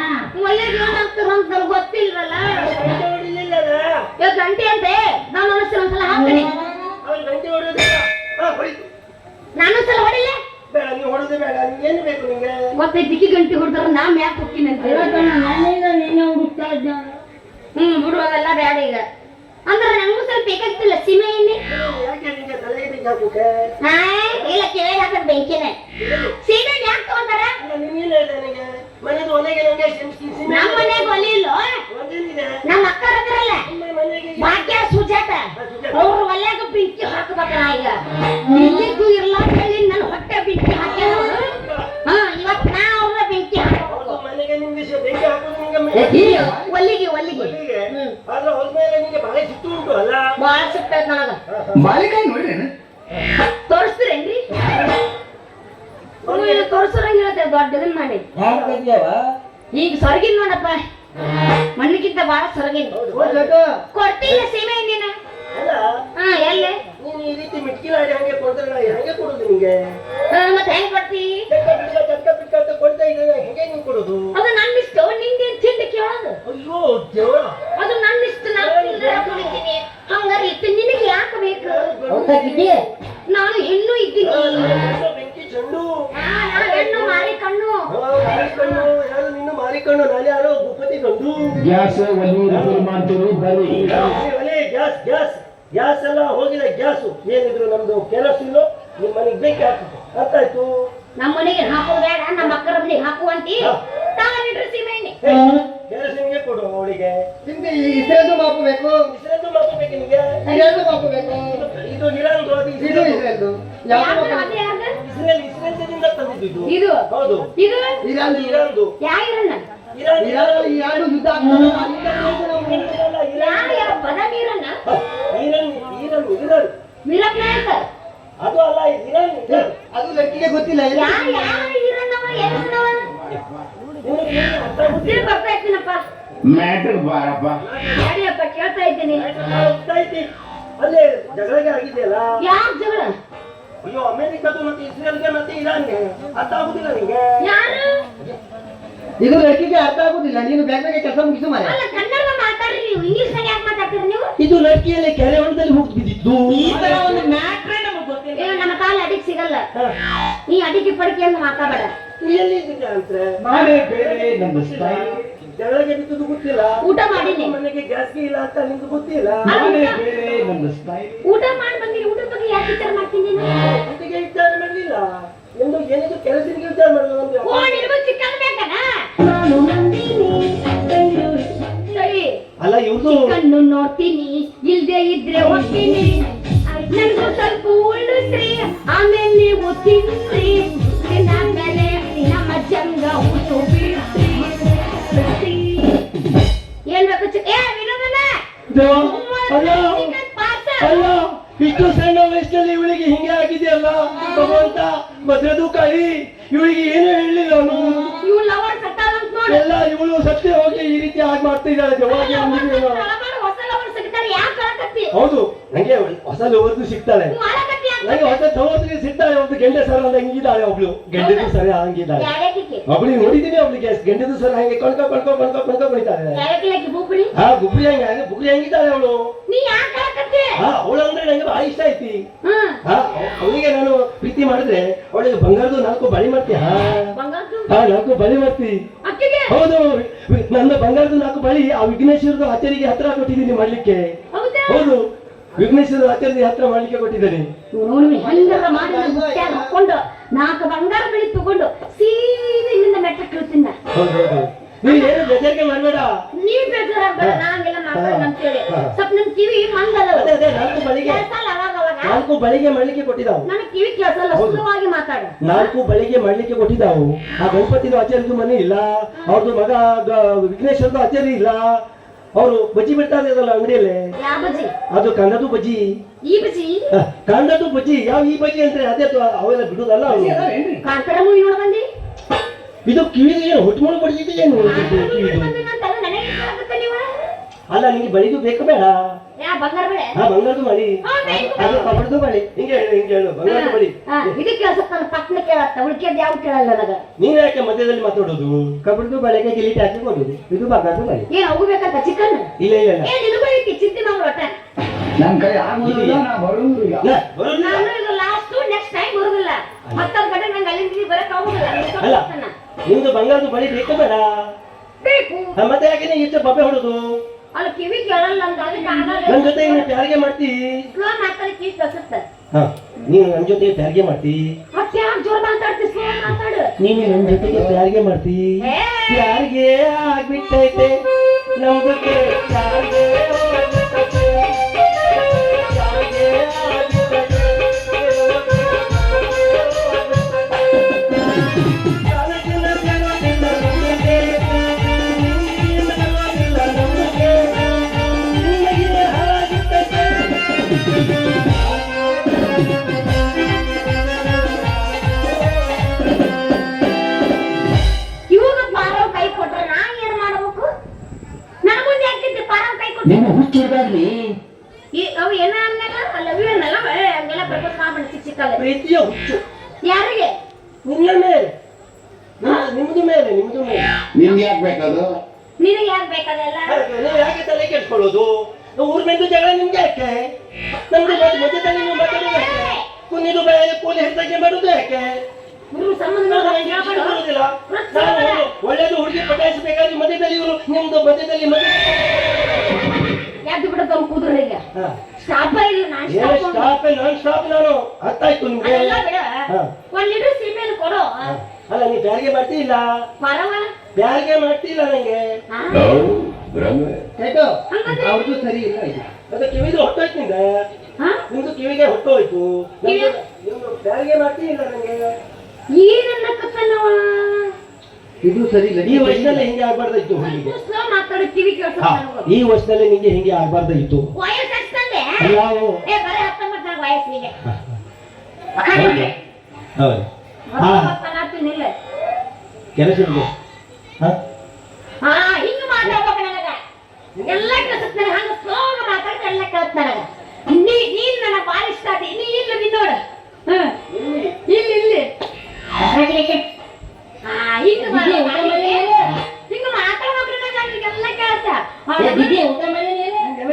ಒಳ್ಳೆಗೆ ಏನ್ ಹಾಕ್ತಾರ ಅಂತ ಗೊತ್ತಿಲ್ವಲ್ಲ. ಗಂಟೆ ಹೊಡಿಲಿಲ್ಲಲ್ಲ? ಇವಾಗ ಗಂಟೆ ಅಂತೆ ನಾನು ಒಂದ್ಸಲ ಹಾಕ್ತೀನಿ. ಅವ್ರು ಗಂಟೆ ಹೊಡೆಯೋದಿಲ್ಲ. ಹಾ, ಹೊಡಿತು. ನಾನು ಒಂದ್ಸಲ ಹೊಡಿಲ್ಲ. ಬೇಡ, ನೀವು ಹೊಡೆದು ಬೇಡ. ನಿಮ್ಗೆ ಏನು ಬೇಕು ನಿಮ್ಗೆ? ಮತ್ತೆ ದಿಕ್ಕಿ ಗಂಟೆ ಹೊಡೆದ್ರ ನಾ ಮ್ಯಾಕ್ ಹೋಗ್ತೀನಿ ಅಂತ. ನಾನಿಂದ ನಿನ್ನೆ ಹುಡುಕ್ತಾ ಇದ್ದ. ಬಿಡುವಾಗೆಲ್ಲ ಬೇಡ ಈಗ. ಅಂದ್ರೆ ನಂಗೂ ಸ್ವಲ್ಪ ಬೇಕಾಗ್ತಿಲ್ಲ ಸೀಮೆ ಎಣ್ಣೆ. ಯಾಕೆ ನಿಮ್ಗೆ ತಲೆಗೆ ಬೆಂಕಿ ಹಾಕುತ್ತೆ? ಹಾ, ಇಲ್ಲ ಕೆಳಗೆ ಹಾಕೋದ್ ಬೆಂಕಿನೇ. ಸೀಮೆ ಯಾಕೆ ತಗೊಂತಾರ? ನೀನೇನು ಹೇಳಿದೆ ನನಗೆ? ಮನೆದು ಒಲೆಗೆ ನಂಗೆ ನಮ್ಮ ಮನೆಗೆ ಒಲಿ ಇಲ್ಲ. ಒಂದೇನಿದೆ? ನಮ್ಮ ಅಕ್ಕರ ಹತ್ರಲ್ಲ ನಿಮ್ಮ ಮನೆಗೆ ಭಾಗ್ಯ ಸುಜಾತ ಅವ್ರ ಒಲೆಗ ಬೆಂಕಿ ಹಾಕ್ಬೇಕ. ಈಗ ಇಲ್ಲಿದ್ದು ಇರ್ಲ ಹೇಳಿ ನನ್ನ ಹೊಟ್ಟೆ ಬೆಂಕಿ ಹಾಕ್ಯಾರ. ಹಾ, ಇವತ್ತು ನಾ ಅವ್ರ ಬೆಂಕಿ ಹಾಕ್ಬೇಕು. ಅವ್ರ ಮನೆಗೆ ನಿಮ್ಗೆ ಬೆಂಕಿ ಹಾಕೋದು ನಿಮ್ಗೆ ಒಲ್ಲಿಗೆ ಒಲ್ಲಿಗೆ ಒಲೆಗೆ. ಆದ್ರೆ ಅವ್ರ ಮೇಲೆ ನಿಮ್ಗೆ ಬಹಳ ಸಿಟ್ಟು ಉಂಟು ಅಲ್ಲ? ಬಾಳ ಸಿಗ್ತದ ನನಗ. ಮಾಲಿಕಾಯಿ ನೋಡ್ರಿ ತೋರಿಸ್ತೀರೇನ್ರಿ? ತೋರ್ಸೋರಂಗ ಹೇಳ್ತೇವೆ ದೊಡ್ಡ ಇದನ್ ಮಾಡಿ. ಈಗ ಸೊರಗಿನ್ ನೋಡಪ್ಪ, ಮಣ್ಣಿಗಿಂತ ಬಾಳ ಸೊರಗಿನ್. ಕೊಡ್ತೀಯ ಸೀಮೆ ಎಣ್ಣಿನ? ಅಲ್ಲ, ಹಾ, ಎಲ್ಲೇ? ನೀನು ಈ ರೀತಿ ಮಿಟ್ಕಿಲಾಡಿ ಹಂಗೆ ಕೊಡ್ತಾರೆ, ನಾ ಹೆಂಗೆ ಕೊಡುದು ನಿಮ್ಗೆ? ಮತ್ತೆ ಹೆಂಗ್ ಕೊಡ್ತಿ? ಚಟ್ಕ ಅಂತ ಕೊಡ್ತಾ ಇದ್ರೆ ಹೆಂಗೆ ನೀವು ಕೊಡುದು? ಅದು ನನ್ನ ಇಷ್ಟ, ನಿಂಗೇನ್ ತಿಂಡಿ ಕೇಳೋದು? ಅಯ್ಯೋ ದೇವ, ಅದು ನನ್ನ ಇಷ್ಟ, ನಾನು ಕುಡಿತೀನಿ. ಹಂಗಾರೆ ಇತ್ತು ನಿನಗೆ ಯಾಕೆ ಬೇಕು? ನಾನು ಹೆಣ್ಣು ಇದ್ದೀನಿ ಬೆಂಕಿ ಚೆಂಡು ನಾನು ಹೆಣ್ಣು ಮಾರಿ ಕಣ್ಣು ಮಾರಿಕಣ್ಣು ಯಾರು ನಿನ್ನ ಮಾರಿಕಣ್ಣು ನಾನು ಯಾರೋ ಭೂಪತಿ ಗಂಡು ಗ್ಯಾಸ್ ಒಲಿ ರಿಪೇರಿ ಮಾಡ್ತೀವಿ ಬರ್ರಿ ಒಲೆ ಗ್ಯಾಸ್ ಗ್ಯಾಸ್ ಗ್ಯಾಸ್ ಎಲ್ಲ ಹೋಗಿದೆ ಗ್ಯಾಸು ಏನಿದ್ರು ನಮ್ದು ಕೆಲಸ ಇಲ್ಲೋ ನಿಮ್ಮ ಮನೆಗೆ ಬೇಕೇ ಹಾಕುತ್ತೆ ಅರ್ಥ ಆಯ್ತು ನಮ್ಮ ಮನೆಗೆ ಹಾಕೋ ಬೇಡ ನಮ್ಮ ಅಕ್ಕರ ಮನೆಗೆ ಹಾಕುವಂತಿ ತಾನಿಟ್ರೆ ಸೀಮೆಣ್ಣೆ ಕೆಲಸ ನಿಮಗೆ ಕೊಡು ಅವಳಿಗೆ ನಿಮ್ಗೆ ಇಸ್ರೇಲ್ದು ಮಾಪು ಬೇಕು, ಇಸ್ರೇಲ್ದು ಮಾಪಬೇಕು ನಿಮಗೆ ಇಸ್ರೇಲ್ದು ಮಾಪು ಬೇಕು, ಇದು ಇರಾನ್ದು ಅದು ಇದು ಇಸ್ರೇಲ್ದು ಇಸ್ರೇಲ್ದು ಯಾವ್ದು ಮಾಪು ಅದೇ ಯಾರ್ದು? ಇಸ್ರೇಲ್ದಿಂದ ತಂದಿದ್ದು ಇದು ಹೌದು ಇದು ಇರಾನ್ದು ಇರಾನ್ದು ಯಾರಿರಣ್ಣ ಇರಾನ್ ಈ ಎರಡು ಯುದ್ಧ ಯಾವ ಪದ ನೀರನ್ನ ಇರಾನ್ ಇರಾನ್ ಇರಾನ್ ವೀರಪ್ಪನ ಅಂತ ಅದು ಅಲ್ಲ ಇರಾನ್ ಇರಾನ್ ಅದು ಲಕ್ಕಿಗೆ ಗೊತ್ತಿಲ್ಲ ಯಾರ ಈರಣ್ಣವ ಏನವ ನಿಮಗೆ ಅರ್ಥ ಆಗುತ್ತಿಲ್ಲ ಬರ್ತಾ ಇದ್ದೀನಪ್ಪ ಮ್ಯಾಟ್ರ್ ಬಾರಪ್ಪ ಯಾರಿಯಪ್ಪ ಕೇಳ್ತಾ ಇದ್ದೀನಿ ಗೊತ್ತಾಯ್ತಿ ಅಲ್ಲೇ ಜಗಳಗೆ ಆಗಿದೆಯಲ್ಲ ಯಾರ್ ಜಗಳ ಅಯ್ಯೋ ಅಮೆರಿಕದ್ದು ಮತ್ತೆ ಇಸ್ರೇಲ್ಗೆ ಮತ್ತೆ ಇರಾನ್ಗೆ ಅರ್ಥ ಆಗುದಿಲ್ಲ ನಿಂಗೆ ಯಾರು ಇದು ಲಕ್ಕಿಗೆ ಅರ್ಥ ಆಗುದಿಲ್ಲ. ನೀನು ಬೇಗ ಬೇಗ ಕೆಲಸ ಮುಗಿಸು ಮಾರೆ. ಅಲ್ಲ ಕನ್ನಡ ಮಾತಾಡ್ರಿ ನೀವು ಇಂಗ್ಲಿಷ್ ನಾಗ ಯಾಕೆ ಮಾತಾಡ್ತೀರಿ ನೀವು ಇದು ಲಡ್ಕಿಯಲ್ಲಿ ಕೆರೆ ಹೊಂಡದಲ್ಲಿ ಹೋಗಿ ಬಿದ್ದಿದ್ದು ಏನು ನಮ್ಮ ಕಾಲ ಅಡಿಗೆ ಸಿಗಲ್ಲ ನೀ ಅಡಿಗೆ ಪಡಿಕೆ ಅಂತ ಮಾತಾಡಬೇಡ ಎಲ್ಲಿ ಇದ್ದೀಯ ಅಂದ್ರೆ ನಾನೇ ಬೇರೆ ನಮ್ಮ ಸ್ಟೈಲ್ ಜಗಳಗೆ ಬಿದ್ದುದು ಗೊತ್ತಿಲ್ಲ ಊಟ ಮಾಡೀನಿ ಮನೆಗೆ ಗ್ಯಾಸ್ಗೆ ಇಲ್ಲ ಅಂತ ನಿಮ್ಗೆ ಗೊತ್ತಿಲ್ಲ ನಾನೇ ಬೇರೆ ನಮ್ಮ ಸ್ಟೈಲ್ ಊಟ ಮಾಡಿ ಬಂದಿರಿ ಊಟದ ಬಗ್ಗೆ ಯಾಕೆ ವಿಚಾರ ಮಾಡ್ತೀನಿ ನೀನು ಜೊತೆಗೆ ವಿಚಾರ ಮಾಡಲಿಲ್ಲ ಎಂದು ಏನಿದು ಕೆಲಸಕ್ಕೆ ವಿಚಾರ ಮಾಡಲ್ಲ ನಮ್ಗೆ ಓ ನಿನಗೂ ಚಿಕನ್ ಬೇಕನ ಸರಿ ಅಲ್ಲ ಇವ್ರದ್ದು ಚಿಕನ್ನು ನೋಡ್ತೀನಿ ಇಲ್ದೆ ಇದ್ರೆ ಹೋಗ್ತೀನಿ ನನಗೂ ಸ್ವಲ್ಪ ಉಳಿಸ್ರಿ ಆಮೇಲೆ ನೀವು ತಿನ್ನಿಸ್ರಿ ತಿಂದಾದ್ಮೇಲೆ ನಮ್ಮ ಚಂದ ಊಟ ಬೀಳ್ಸ್ರಿ ಏನ್ ಬೇಕು ಏ ವಿನೋದನ ಚಿಕನ್ ಪಾರ್ಸಲ್ ಅಲ್ಲ ಇಷ್ಟು ಸಣ್ಣ ವಯಸ್ಸಲ್ಲಿ ಇವಳಿಗೆ ಹಿಂಗೆ ಆಗಿದೆಯಲ್ಲ ಭಗವಂತ ಮದ್ರದು ಕಾಳಿ ಇವಳಿಗೆ ಏನು ಹೇಳಲಿಲ್ಲ ಅವನು ಇವ್ ಲವರ್ ಕಟ್ಟಾದಂತ ನೋಡಿ ಎಲ್ಲ ಇವಳು ಸತ್ಯ ಹೋಗಿ ಈ ರೀತಿ ಆಗಿ ಮಾಡ್ತಾ ಇದ್ದಾಳೆ ಜವಾಗೆ ಹೊಸ ಲವರ್ ಸಿಗ್ತಾರೆ ಯಾಕೆ ಕಳಕತ್ತಿ ಹೌದು ನಂಗೆ ಹೊಸ ಲವರ್ದು ಸಿಗ್ತಾಳೆ ಮಾಡಕತ್ತಿ ನಂಗೆ ಹೊಸ ಸಹೋದರಿ ಸಿಗ್ತಾಳೆ ಒಬ್ಳು ಗೆಂಡೆ ಸರ್ ಅಂತ ಹಿಂಗಿದ್ದಾಳೆ ಒಬ್ಳು ಗೆಂಡೆದು ಸರ ಹಂಗಿದ್ದಾಳೆ ಯಾರ್ಯಾಕಿಕೆ ಒಬ್ಳಿಗೆ ನೋಡಿದ್ದೀನಿ ಒಬ್ಳಿಗೆ ಗೆಂಡೆದು ಸರ್ ಹಂಗೆ ಕಣ್ಕೊ ಕುಣಿತಾಳೆ ಯಾರ್ಯಾಕಿಲಕ್ಕೆ ಬೂಪಡಿ ಹಾ ಗುಬ್ರಿ ಹಂಗೆ ಬುಗ್ರಿ ಹಂಗಿದ್ದಾಳೆ ಅವಳು ನೀ ಯಾಕೆ ಕಳಕತ್ತಿ ಹಾ ಅವಳು ಅಂದ್ರೆ ನಂಗೆ ಬಹಳ ಇಷ್ಟ ಐತಿ ಹ್ಮ್ ಹಾ ಅವಳಿಗೆ ನಾನು ಪ್ರೀತಿ ಮಾಡಿದ್ರೆ ಅವಳಿಗೆ ಬಂಗಾರದು 4 ಬಳಿ ಮಾಡ್ತೀಯ ಬಂಗಾರದು ಹಾ 4 ಬಳಿ ಮಾಡ್ತಿ ಅಕ್ಕಿಗೆ ಹೌದು ನನ್ನ ಬಂಗಾರದು 4 ಬಳಿ ಆ ವಿಘ್ನೇಶ್ವರದು ಆಚಾರಿಗೆ ಹತ್ರ ಕೊಟ್ಟಿದ್ದೀನಿ ಮಾಡ್ಲಿಕ್ಕೆ ಹೌದಾ ಹೌದು ವಿಘ್ನೇಶ್ವರ ಆಚಾರ್ಯ ಹತ್ರ ಮಾಡ್ಲಿಕ್ಕೆ ಕೊಟ್ಟಿದ್ದೇನೆ ನೋಡಿ ಹೆಂಗಾರ ಮಾಡಿ ಮುಟ್ಟ್ಯಾಗ ಹಾಕೊಂಡು 4 ಬಂಗಾರ ಬೆಳಿ ತಗೊಂಡು ಸೀದಾ ಇಲ್ಲಿಂದ ಮೆಟ್ಟಕ್ಕೆ ಇಳ್ತೀನಿ ಹೌದು ನೀವ್ ಏನು ಬೇಜಾರಿಗೆ ಮಾಡ್ಬೇಡ ನೀವ್ ಬೇಜಾರಾಗ್ಬೇಡ ನಾಂಗೆಲ್ಲ ಮಾಡ್ಬೇಡ ಅಂತೇಳಿ ಸ್ವಲ್ಪ ನನ್ ಕಿವಿ ಮಂಗಲ್ಲ ಅದೇ 4 ಬಳಿಗೆ ಕೇಳ್ಸಲ್ಲ ಅವಾಗ ಅವಾಗ 4 ಬಳಿಗೆ ಮಾಡ್ಲಿಕ್ಕೆ ಕೊಟ್ಟಿದ್ದಾವು ನನಗೆ ಕಿವಿ ಕೇಳ್ಸಲ್ಲ ಸುಲಭವಾಗಿ ಮಾತಾಡ 4 ಬಳಿಗೆ ಮಾಡ್ಲಿಕ್ಕೆ ಕೊಟ್ಟಿದ್ದಾವು ಆ ಗಣಪತಿದು ಆಚಾರ್ಯದು ಮನೆ ಇಲ್ಲ ಅವ್ರದ್ದು ಮಗ ವಿಘ್ನೇಶ್ವರದು ಆಚಾರ್ಯ ಇಲ್ಲ ಅವರು ಬಜ್ಜಿ ಬಿಡ್ತಾ ಇದ್ರಲ್ಲ ಅಂಗಡಿಯಲ್ಲಿ ಯಾವ ಬಜ್ಜಿ ಅದು ಕಂದದು ಬಜ್ಜಿ ಈ ಬಜ್ಜಿ ಕಂದದು ಬಜ್ಜಿ ಯಾವ ಈ ಬಜ್ಜಿ ಅಂದ್ರೆ ಅದೇ ಅವೆಲ್ಲ ಬಿಡುದಲ್ಲ ಅವರು ಕಾಂತಡ ಮೂವಿ ನೋಡ ಬಂದಿ ಇದು ಕಿವಿಗೆ ಏನು ಹುಟ್ಕೊಂಡು ಬಡ್ದಿದ್ದು ಏನು ಕಿವಿದು ನನಗೆ ಕೇಳಾಕತ್ತೆ ನೀವು ಅಲ್ಲ ನಿಂಗೆ ಬಳಿದು ಬೇಕು ಬೇಡ ಯಾ ಬಂಗಾರ ಬೆಳೆ ಹಾ ಬಂಗಾರದು ಬಳಿ ಅದು ಕಬಡ್ದು ಬಳಿ ಹಿಂಗೆ ಹೇಳು ಬಂಗಾರದು ಬಳಿ ಇದು ಕೇಳ್ಸತ್ತ ಪಟ್ನ ಕೇಳತ್ತ ಉಳ್ಕೆದ್ ಯಾವ ಕೇಳಲ್ಲ ನನಗ ನೀನ್ ಯಾಕೆ ಮಧ್ಯದಲ್ಲಿ ಮಾತಾಡೋದು ಕಬಡ್ದು ಬಳಿಗೆ ಗಿಲಿಟಿ ಹಾಕಿ ಕೊಡುದು ಇದು ಬಂಗಾರದು ಬಳಿ ಏನ್ ಹೋಗ್ಬೇಕಂತ ಚಿಕನ್ ಇಲ್ಲ ಇಲ್ಲ ಇಲ್ಲ ಏನ್ ನಿನಗೂ ಐತಿ ಚಿಂತೆ ಮಾಡ್ಬಿಡ ಒಟ್ಟ ನನ್ ಕೈ ಆಗುದಿಲ್ಲ ನಾ ಬರುವುದಿಲ್ಲ ಬರೋದಿಲ್ಲ. ನಾನು ಇದು ಲಾಸ್ಟ್ ನೆಕ್ಸ್ಟ್ ಟೈಮ್ ಬರುದಿಲ್ಲ ಮತ್ತೊಂದ್ ಕಡೆ ನಂಗೆ ಅಲ್ಲಿಂದ ಬರಕ್ ಆಗುದಿಲ್ಲ ಅಲ್ಲ ನಿಮ್ದು ಬಂಗಾರದು ಬಳಿ ಬೇಕು ಬೇಡ ಬೇಕು ಮತ್ತೆ ಯಾಕೆ ನೀ ಇಷ್ಟ ಬಬ್ಬೆ ಹೊಡೋದು ಅಲ್ಲಿ ಕಿವಿ ಕೇಳಲ್ಲ ಅಂತ ಅದಕ್ಕೆ ನನ್ ಜೊತೆ ನೀನು ಪ್ಯಾರಿಗೆ ಮಾಡ್ತಿ ಸ್ಲೋ ಮಾತಾಡಿ ಕಿವಿ ಕೇಳ್ಸುತ್ತೆ ಹಾ ನೀನು ನನ್ ಜೊತೆ ಪ್ಯಾರಿಗೆ ಮಾಡ್ತಿ ಮತ್ತೆ ಯಾಕೆ ಜೋರ್ ಮಾತಾಡ್ತಿ ಸ್ಲೋ ಮಾತಾಡು ನೀನು ನನ್ ಜೊತೆಗೆ ಪ್ಯಾರಿಗೆ ಮಾಡ್ತಿ ಏ ಪ್ಯಾರಿಗೆ ಆಗ್ಬಿಟ್ಟೈತೆ ನಮ್ದು ಪ್ಯಾರಿಗೆ ಇವಾಗ ಪಾರವ್ ಕೈ ಕೊಟ್ರೆ ನಾ ಏನ್ ಮಾಡ್ಬೇಕು ನನ್ನ ಮುಂದೆ ಹಾಕಿದ್ದೆ ಪಾರವ್ ಕೈ ಕೊಟ್ರೆ ನೀನು ಹುಚ್ಚಿರ್ಬಾರ್ಲಿ ಅವು ಏನ ಅನ್ನಲ್ಲ ಲವ್ ಅನ್ನಲ್ಲ ಹಂಗೆಲ್ಲ ಪ್ರಪೋಸ್ ಮಾಡ್ಬಿಡ ಚಿಕ್ಕ ಚಿಕ್ಕಲ್ಲ ಪ್ರೀತಿಯ ಹುಚ್ಚು ಯಾರಿಗೆ ನಿನ್ನ ಮೇಲೆ ನಿಮ್ದು ಮೇಲೆ ನಿಮ್ಗೆ ಯಾಕೆ ಬೇಕದು ನಿನಗೆ ಯಾಕೆ ಬೇಕಾದಲ್ಲ ನೀವು ಯಾಕೆ ತಲೆ ಕೆಡ್ಸ್ಕೊಳ್ಳೋದು ಊರ್ ಮೇಲೆ ಜಗಳ ನಿಮ್ಗೆ ಯಾಕೆ ನಮ್ದು ಮಧ್ಯದಲ್ಲಿ ನೀವು ಮಾತಾಡೋದು ಯಾಕೆ? ಪ್ರಶ್ನೆ ಮಾಡುದು ಯಾಕೆ? ಗುರು ಸಂಬಂಧ ನಾನು ನಂಗೆ ಇಷ್ಟ ಬರುವುದಿಲ್ಲ. ನಾನು ಒಳ್ಳೇದು ಹುಡುಗಿ ಪಟಾಯಿಸಬೇಕಾದ್ರೆ ಮಧ್ಯದಲ್ಲಿ ಇವರು ನಿಮ್ದು ಮಧ್ಯದಲ್ಲಿ ಯಾಕೆ ಬಿಡತ್ತ ಕೂದ್ರು ಈಗ ಹಾ. ಸ್ಟಾಪ ಇಲ್ಲ ನಾನ್ ಏನು ಸ್ಟಾಪ್ ಸ್ಟಾಪ್ ನಾನ್ ಸ್ಟಾಪ್ ನಾನು ಅರ್ಥ ಆಯ್ತು ನಿಮ್ಗೆ. ಅದೆಲ್ಲ ಬಿಡ ಹಾ. 1 ಲೀಟರ್ ಸೀಮೆಣ್ಣೆ ಕೊಡು ಅಲ್ಲ ನೀ ಬ್ಯಾರಿಗೆ ಮಾಡ್ತಿಲ್ಲ, ಪರವಲ್ಲ ಬ್ಯಾರಿಗೆ ಮಾಡ್ತಿಲ್ಲ ನಂಗೆ. ಆಯ್ತು ಅವ್ರದ್ದು ಸರಿ ಇಲ್ಲ ಇದು. ಅದು ಕಿವಿದು ಹೊಟ್ಟೋಯ್ತು ನಿಂದ, ನಿಮ್ದು ಕಿವಿಗೆ ಹೊಟ್ಟೋಯ್ತು. ನಿಮ್ದು ಬ್ಯಾರಿಗೆ ಮಾಡ್ತಿಲ್ಲ ನಂಗೆ. ಏನನ್ನ ಕತ್ತನವ ಇದು ಸರಿ ಇಲ್ಲ. ಈ ವಯಸ್ಸಿನಲ್ಲಿ ಹಿಂಗೆ ಆಗ್ಬಾರ್ದಾಯ್ತು ಹುಡುಗಿಗೆ. ಸ್ಲೋ ಮಾತಾಡೋ ಕಿವಿ ಕೇಳ್ಸಲ್ಲ ನನಗೆ. ಈ ವಯಸ್ಸಿನಲ್ಲಿ ನಿಂಗೆ ಹಿಂಗೆ ಆಗ್ಬಾರ್ದಾಯ್ತು. ವಯಸ್ಸು ಎಷ್ಟಂದೆ ನಾವು ಏ ಬರೀ 19 ನಾಲ್ಕು ವಯಸ್ಸಿಗೆ ಹೌದು ಮಾತಾಡ್ತೀನಿಲ್ಲ ಕೆಲಸ ಇದೆ. ಹಾ ಹಿಂಗ ಮಾತಾಡ್ಬೇಕು ನನಗ ಎಲ್ಲ ಕೇಳ್ಸತ್ ನನಗೆ ಹಂಗ ಸ್ಲೋ ಮಾತಾಡಿದ್ರೆ ಎಲ್ಲ ಕೇಳ್ತ ನನಗ. ನೀನ್ ನನಗೆ ಭಾಳ ಇಷ್ಟ ಆದಿ. ನೀ ಇಲ್ಲ ನಿನ್ನೋಡ ಇಲ್ಲಿ ಇಲ್ಲಿ ಹಿಂಗ ಹಿಂಗ ಮಾತಾಡ್ಬೇಕ್ರಿ ನನಗೆಲ್ಲ ಕೇಳ್ತ.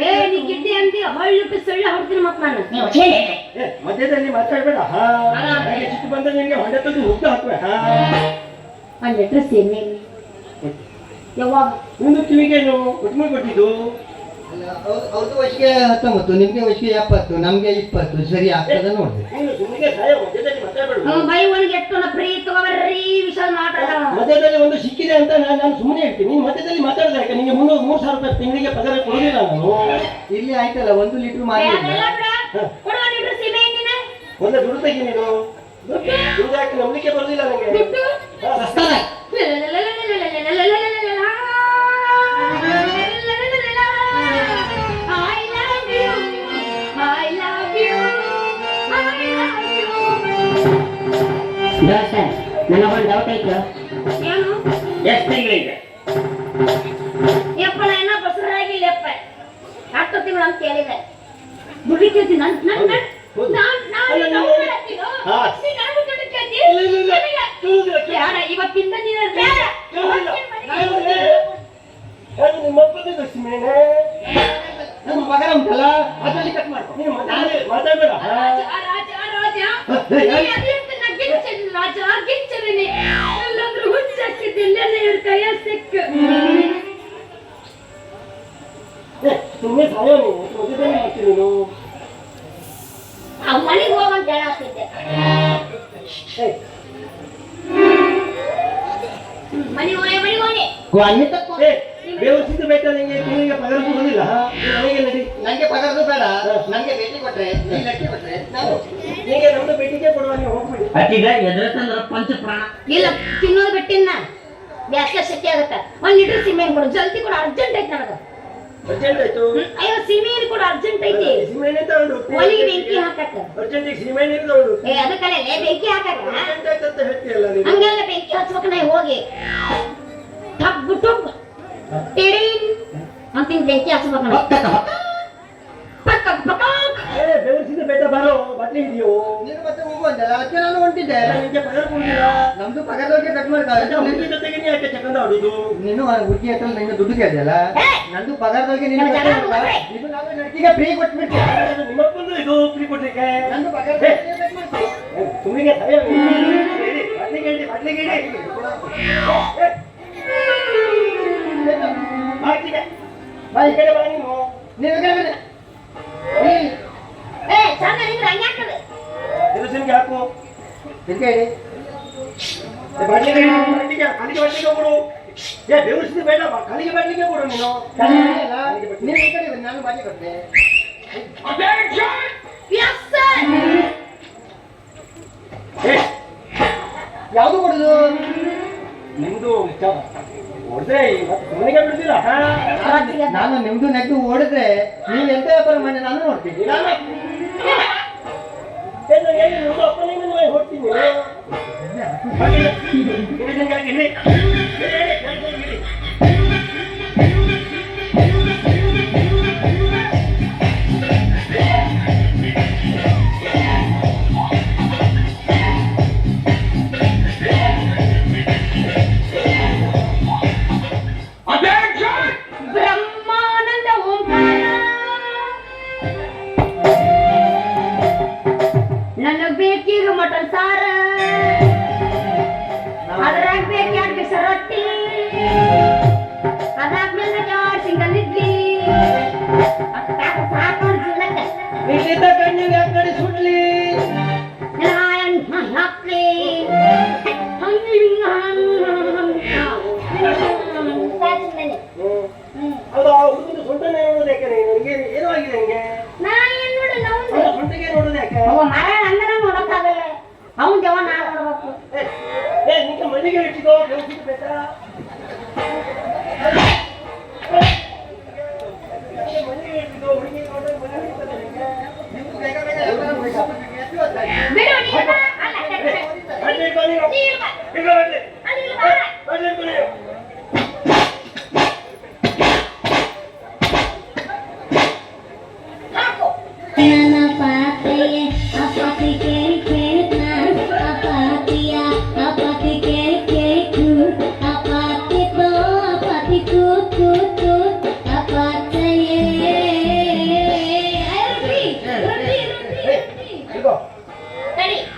ಏ ನೀ ಗಿಡ್ಡಿ ಅಂದಿ ಹೊಳ್ಳಿ ಸುಳ್ಳ ಹೊಡ್ತೀನಿ ಮತ್ ನಾನು ಮಧ್ಯದಲ್ಲಿ ಮಾತಾಡ್ಬೇಡ. ಚಿಕ್ಕ ಬಂದ್ರೆ ನಿನ್ಗೆ ಹೊಡೆ ತಂದು ಹುಗ್ಗ ಹಾಕ್ಬೇಡ. 1 ಲೀಟರ್ ಸೀಮೆ ಯಾವಾಗ ನಿಮ್ದು ಕಿವಿಗೇನು ಉಟ್ಮೆ ಕೊಟ್ಟಿದ್ದು? ಅವ್ರದ್ದು ವಯಸ್ಸಿಗೆ 19, ನಿಮ್ಗೆ ವಯಸ್ಸಿಗೆ 70, ನಮ್ಗೆ 20. ಸರಿ ಆಗ್ತದ ನೋಡ್ರಿ. ನೀನು ಸುಮ್ಮನೆ ಸಾಯ ಮಧ್ಯದಲ್ಲಿ ಮಾತಾಡ್ಬೇಡ. ಬೈ ಒಳಗೆ ಎಷ್ಟು ನಾ ಫ್ರೀ ತಗೋಬರ್ರಿ ವಿಶಾಲ್ ಮಾತಾಡ ಮಧ್ಯದಲ್ಲಿ ಒಂದು ಸಿಕ್ಕಿದೆ ಅಂತ ನಾನು ಸುಮ್ಮನೆ ಹೇಳ್ತೀನಿ. ನೀನು ಮಧ್ಯದಲ್ಲಿ ಮಾತಾಡಿದ್ರೆ ಯಾಕೆ? ನಿಮಗೆ 3,000 ರೂಪಾಯಿ ತಿಂಗಳಿಗೆ ಪಗಾರ ಕೊಡೋದಿಲ್ಲ ನಾನು. ಇಲ್ಲಿ ಆಯ್ತಲ್ಲ 1 ಲೀಟರ್ ಮಾಡಿ ಕೊಡು 1 ಲೀಟರ್ ಸೀಮೆ ಎಣ್ಣೆನ ಒಂದೇ ದುಡ್ಡು ತೆಗಿ ನೀನು. ದುಡ್ಡು ಯಾಕೆ ನಂಬಿಕೆ ಬರೋದಿಲ್ಲ ನನಗೆ. ದುಡ್ಡು ನನಗೊಂದು ಡೌಟ್ ಐತೆ. ಏನು ಎಷ್ಟು ತಿಂಗಳಿಗೆ? ಯಪ್ಪ ನಾ ಇನ್ನ ಬಸರಾಗಿಲ್ಲಪ್ಪ 10 ತಿಂಗಳು ಅಂತ ಹೇಳಿದೆ. ದುಡಿಕೇತಿ ಇವತ್ತಿಂದ ನೀನು ಬೇಡ ನಿಮ್ಮಪ್ಪನೇ ಮೇಲೆ ನಮ್ಮ ಪಗಾರ ಉಂಟಲ್ಲ ಅದರಲ್ಲಿ ಕಟ್ ಮಾಡ್ಕೊ. ನೀನು ಮಾತಾಡ್ಬೇಡ. ಸುಮ್ಮನೆ ಸಾಯೋ ನೀವು ಮಧ್ಯದಲ್ಲಿ ಮಾಡ್ತೀನಿ ನೀನು. ಮನೆಗೆ ಹೋಗಂತ ಹೇಳಾಗ್ತಿದ್ದೆ. ಮನೆ ಹೋಗಿ ಬೇವಸಿದ್ದು ಬೇಕಾ ನಿಂಗೆ? ತಿಂಗಳಿಗೆ ಪಗಾರ ಕೊಡೋದಿಲ್ಲ. ನನಗೆ ನಡಿ. ನಂಗೆ ಪಗಾರದು ಬೇಡ, ನಂಗೆ ಭೇಟಿ ಕೊಟ್ರೆ ನೀನ್ ಲಟ್ಟಿ ಕೊಟ್ರೆ ನಾವು ನಿಮಗೆ ನಮ್ದು ಭೇಟಿಗೆ ಕೊಡುವ, ನೀವು ಹೋಗ್ಬಿಡಿ. ಅಕ್ಕಿಗ ಎದುರತಂದ್ರ ಪಂಚ ಪ್ರಾಣ. ಇಲ್ಲ ತಿನ್ನೋದು ಬಿಟ್ಟಿನ ಬ್ಯಾಸ್ಗೆ ಶಕ್ತಿ ಆಗತ್ತ. 1 ಲೀಟರ್ ಸೀಮೆ ಕೊಡು ಜಲ್ದಿ ಕೊಡು, ಅರ್ಜೆಂಟ್ ಐತಿ ನನಗ. ಅರ್ಜೆಂಟ್ ಆಯ್ತು. ಅಯ್ಯೋ ಸೀಮೆ ಕೊಡು ಅರ್ಜೆಂಟ್ ಐತಿ. ಸೀಮೆಣ್ಣೆ ತಗೊಂಡು ಒಲಿಗೆ ಬೆಂಕಿ ಹಾಕಕ್ಕ. ಅರ್ಜೆಂಟಿಗೆ ಸೀಮೆಣ್ಣೆ ತಗೊಂಡು ಏ ಅದಕ್ಕಲ್ಲ ಬೆಂಕಿ ಹಾಕಕ್ಕ. ಅರ್ಜೆಂಟ್ ಆಯ್ತು ಅಂತ ಹೇಳ್ತೀಯಲ್ಲ ನೀನು. ಹಂಗೆಲ್ಲ ಬೆಂಕಿ ಹಚ್ಬೇಕು. ನಾ ಹೋಗಿ ಟಬ್ ಟಬ್ ಟಿಡಿನ್ ಅಂತಿಂಗ್ ಬೆಂಕಿ ಹಚ್ಬೇಕು ನಾವು. ಪಕ್ಕ ಪಕ್ಕ ಬೇವಸಿದ್ದು ಬೇಡ ಬಾರೋ, ಬಾಟ್ಲಿ ಇದೆಯೋ? ನೀನು ಮತ್ತೆ ಹೋಗು ಅಂತಲ್ಲ, ಅದಕ್ಕೆ ನಾನು ಹೊಂಟಿದ್ದೆ. ನಿಮಗೆ ಪಗಾರ ಕೊಡುದಿಲ್ಲ. ನಮ್ದು ಪಗಾರದೊಳಗೆ ಕಟ್ ಮಾಡ್ಕ. ಹುಡುಗಿ ಜೊತೆಗೆ ನೀ ಯಾಕೆ ಚಕಂದ ಆಡುದು? ನೀನು ಹುಡುಗಿ ಹತ್ರ ನಿನ್ನ ದುಡ್ಡು ಕೇಳಿದಲ್ಲ, ನಂದು ಪಗಾರದೊಳಗೆ ನೀನು ಇದು ನಾನು ನಡ್ಕಿಗೆ ಫ್ರೀ ಕೊಟ್ಬಿಡ್ತೀನಿ. ನಿಮ್ಮಪ್ಪಂದು ಇದು ಫ್ರೀ ಕೊಡ್ಲಿಕ್ಕೆ ನಂದು ಪಗಾರದೊಳಗೆ ಕಟ್ ಮಾಡ್ಕೊ. ಸುಮ್ಮಿಗೆ ಸಹಾಯ ಬಾಟ್ಲಿಗೆ ಇಡಿ, ಬಾಟ್ಲಿಗೆ ಇಡಿ. ಬಾಟ್ಲಿಗೆ ಬಾ, ಈ ಕಡೆ ಬಾ ನೀನು. ನೀನು ಈ ಕಡೆ ಬನ್ನಿ. ಏ ಚಂದ ನಿಂದ್ರೆ ಹಂಗೆ ಆಗ್ತದೆ. ಎದುರಿಸಿನ್ಗೆ ಹಾಕು. ಇದಕ್ಕೆ ಇಡಿ. ಬಾಟ್ಲಿಗೆ ಇಡಿ, ಬಾಟ್ಲಿಗೆ ಬಾಟ್ಲಿಗೆ ಕೊಡು. ಬೇವಸಿದ್ದು ಬೇಡ, ಕಾಲಿಗೆ ಬಾಟ್ಲಿಗೆ ಕೊಡು ನೀನು. ನೀನು ಈ ಕಡೆ ಬನ್ನಿ, ನಾನು ಬಾಟ್ಲಿ ಕೊಡ್ತೆ. Yes, sir. ಯಾವುದು ಕೊಡುದು? ನಿಮ್ದು ಹೊಡೆದ್ರೆ ಮನೆಗೆ ಬಿಡುದಿಲ್ಲ. ನಾನು ನಿಮ್ದು ನೆಗ್ದು ಓಡಿದ್ರೆ ನೀವು ಎಂತ ವ್ಯಾಪಾರ ಮಾಡಿ ನಾನು ನೋಡ್ತೀನಿ. ಅಪ್ಪನೇ ಹೊಡ್ತೀನಿ. ಬ್ರಹ್ಮಾನಂದ ಓಂಕಾರ ನನಗ್ ಬೇಕೀಗ ಮಟನ್ ಸಾರ, ಅದ್ರಾಗ ಬೇಕು 2 ಬಿಸಿ ರೊಟ್ಟಿ, ಅದಾದ್ಮೇಲೆ 2 ಸಿಂಗಲ್ ಇಡ್ಲಿ, ಸಾಕು ಜೀವನಕ್ಕೆ. ಇಲ್ಲಿದ್ದ ಕಣ್ಣಿಗೆ ಆ ಕಡೆ ಸುಡ್ಲಿ. ಹೌದು, ಆ ಹುಡುಗನ ಸೊಂಟನೇ ನೋಡೋದು ಯಾಕೆ ನೀನು? ನಿನಗೆ ಏನೋ ಆಗಿದೆ ಹಂಗೆ? ಅವನ ಸೊಂಟಿಗೆ ನೋಡೋದು ಯಾಕೆ? ಅವನ್ ಜವ ನಾ ನೋಡ್ಬೇಕು. ನಿಂಗೆ ಮನೆಗೆ ಇಟ್ಟಿದ್ದೋ ಕೆಲಸಕ್ಕೆ ಬೇಕಾ? ಮನೆಗೆ ಇಟ್ಟಿದ್ದೋ ಹುಡುಗಿ ನೋಡಿದ್ರೆ ಮನೆ ಹಿಡಿತದೆ ನಿಂಗೆ. ನಿಮ್ಗೆ ಬೇಗ ಬೇಗ ಎಲ್ಲ ಬಿಡು ನೀನು. ಅಲ್ಲ ಬನ್ನಿ, ಬನ್ನಿ. ನೀನು ಬಾ. ಇಲ್ಲ, ಬನ್ನಿ.